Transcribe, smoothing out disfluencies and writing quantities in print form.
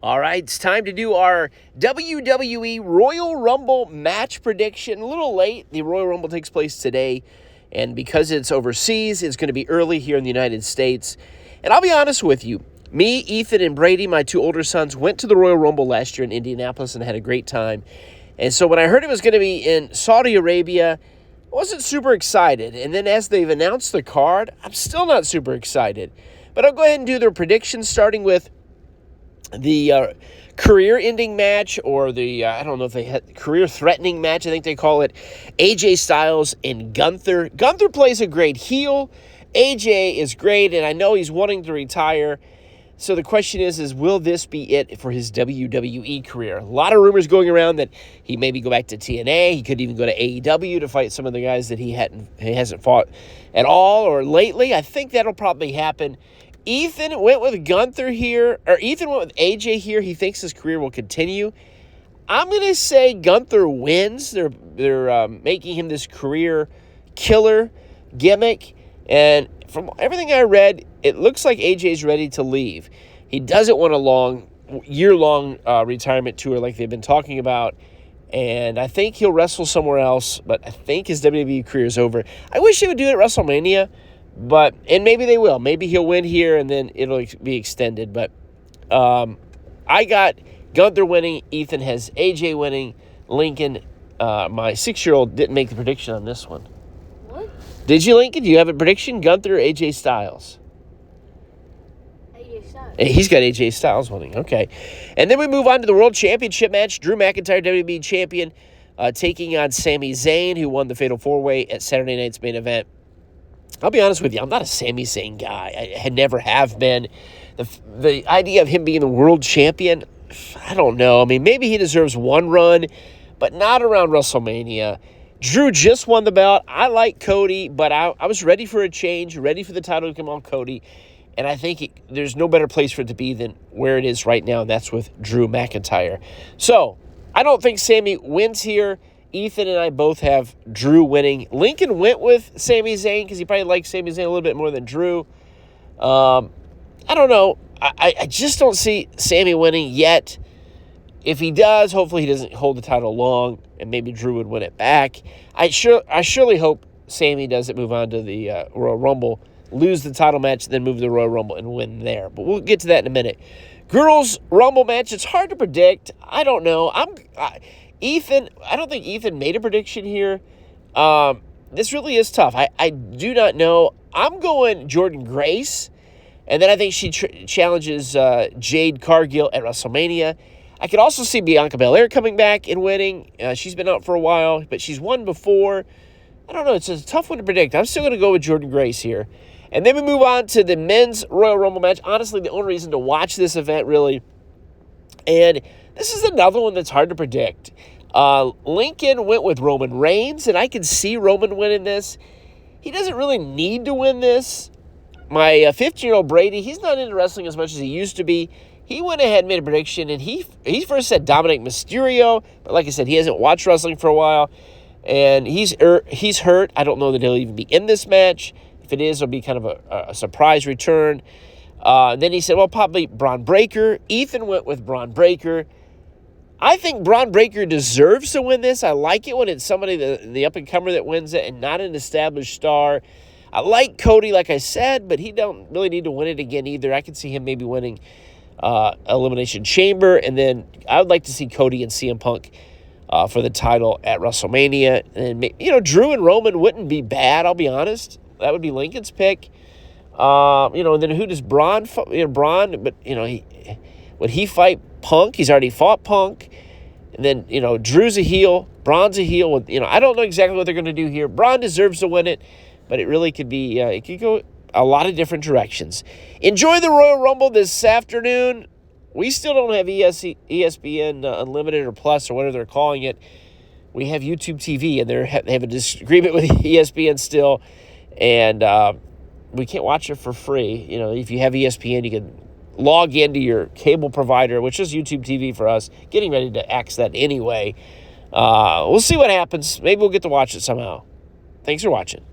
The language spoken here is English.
All right, it's time to do our WWE Royal Rumble match prediction. A little late. The Royal Rumble takes place today, and because it's overseas, it's going to be early here in the United States. And I'll be honest with you, me, Ethan, and Brady, my two older sons, went to the Royal Rumble last year in Indianapolis and had a great time. And so when I heard it was going to be in Saudi Arabia, I wasn't super excited. And then as they've announced the card, I'm still not super excited. But I'll go ahead and do their predictions, starting with the career-ending match, or the, I don't know if they had career-threatening match, I think they call it, AJ Styles and Gunther. Gunther plays a great heel. AJ is great, and I know he's wanting to retire. So the question is will this be it for his WWE career? A lot of rumors going around that he maybe go back to TNA. He could even go to AEW to fight some of the guys that he hasn't fought at all or lately. I think that'll probably happen. Ethan went with Gunther here, or Ethan went with AJ here. He thinks his career will continue. I'm going to say Gunther wins. They're making him this career killer gimmick. And from everything I read, it looks like AJ's ready to leave. He doesn't want a year-long retirement tour like they've been talking about. And I think he'll wrestle somewhere else, but I think his WWE career is over. I wish they would do it at WrestleMania. And maybe they will. Maybe he'll win here and then it'll be extended. But I got Gunther winning. Ethan has AJ winning. Lincoln, my 6-year-old, didn't make the prediction on this one. What? Did you, Lincoln? Do you have a prediction? Gunther or AJ Styles? AJ Styles. He's got AJ Styles winning. Okay. And then we move on to the World Championship match. Drew McIntyre, WWE Champion, taking on Sami Zayn, who won the Fatal 4-Way at Saturday night's main event. I'll be honest with you, I'm not a Sami Zayn guy. I never have been. The idea of him being the world champion, I don't know. I mean, maybe he deserves one run, but not around WrestleMania. Drew just won the belt. I like Cody, but I was ready for a change, ready for the title to come on Cody, and I think there's no better place for it to be than where it is right now, and that's with Drew McIntyre. So, I don't think Sami wins here. Ethan and I both have Drew winning. Lincoln went with Sami Zayn because he probably likes Sami Zayn a little bit more than Drew. I don't know. I just don't see Sami winning yet. If he does, hopefully he doesn't hold the title long, and maybe Drew would win it back. I surely hope Sami doesn't move on to the Royal Rumble, lose the title match, then move to the Royal Rumble and win there. But we'll get to that in a minute. Girls' Rumble match, it's hard to predict. I don't know. Ethan, I don't think Ethan made a prediction here. This really is tough. I do not know. I'm going Jordynne Grace, and then I think she challenges Jade Cargill at WrestleMania. I could also see Bianca Belair coming back and winning. She's been out for a while, but she's won before. I don't know. It's a tough one to predict. I'm still going to go with Jordynne Grace here. And then we move on to the men's Royal Rumble match. Honestly, the only reason to watch this event, really, and this is another one that's hard to predict. Lincoln went with Roman Reigns, and I can see Roman winning this. He doesn't really need to win this. My 15-year-old Brady, he's not into wrestling as much as he used to be. He went ahead and made a prediction, and he first said Dominic Mysterio, but like I said, he hasn't watched wrestling for a while, and he's hurt. I don't know that he'll even be in this match. If it is, it'll be kind of a surprise return. Then he said, well, probably Braun Breaker. Ethan went with Braun Breaker. I think Braun Breaker deserves to win this. I like it when it's somebody, the up-and-comer that wins it and not an established star. I like Cody, like I said, but he don't really need to win it again either. I can see him maybe winning Elimination Chamber, and then I would like to see Cody and CM Punk for the title at WrestleMania. And, Drew and Roman wouldn't be bad, I'll be honest. That would be Lincoln's pick. And then who does Braun, but, would he fight Punk? He's already fought Punk. And then, Drew's a heel. Braun's a heel. I don't know exactly what they're going to do here. Braun deserves to win it, but it really could be, it could go a lot of different directions. Enjoy the Royal Rumble this afternoon. We still don't have ESPN Unlimited or Plus or whatever they're calling it. We have YouTube TV, and they have a disagreement with ESPN still. And we can't watch it for free. If you have ESPN, you can log into your cable provider, which is YouTube TV for us, getting ready to axe that anyway. We'll see what happens. Maybe we'll get to watch it somehow. Thanks for watching.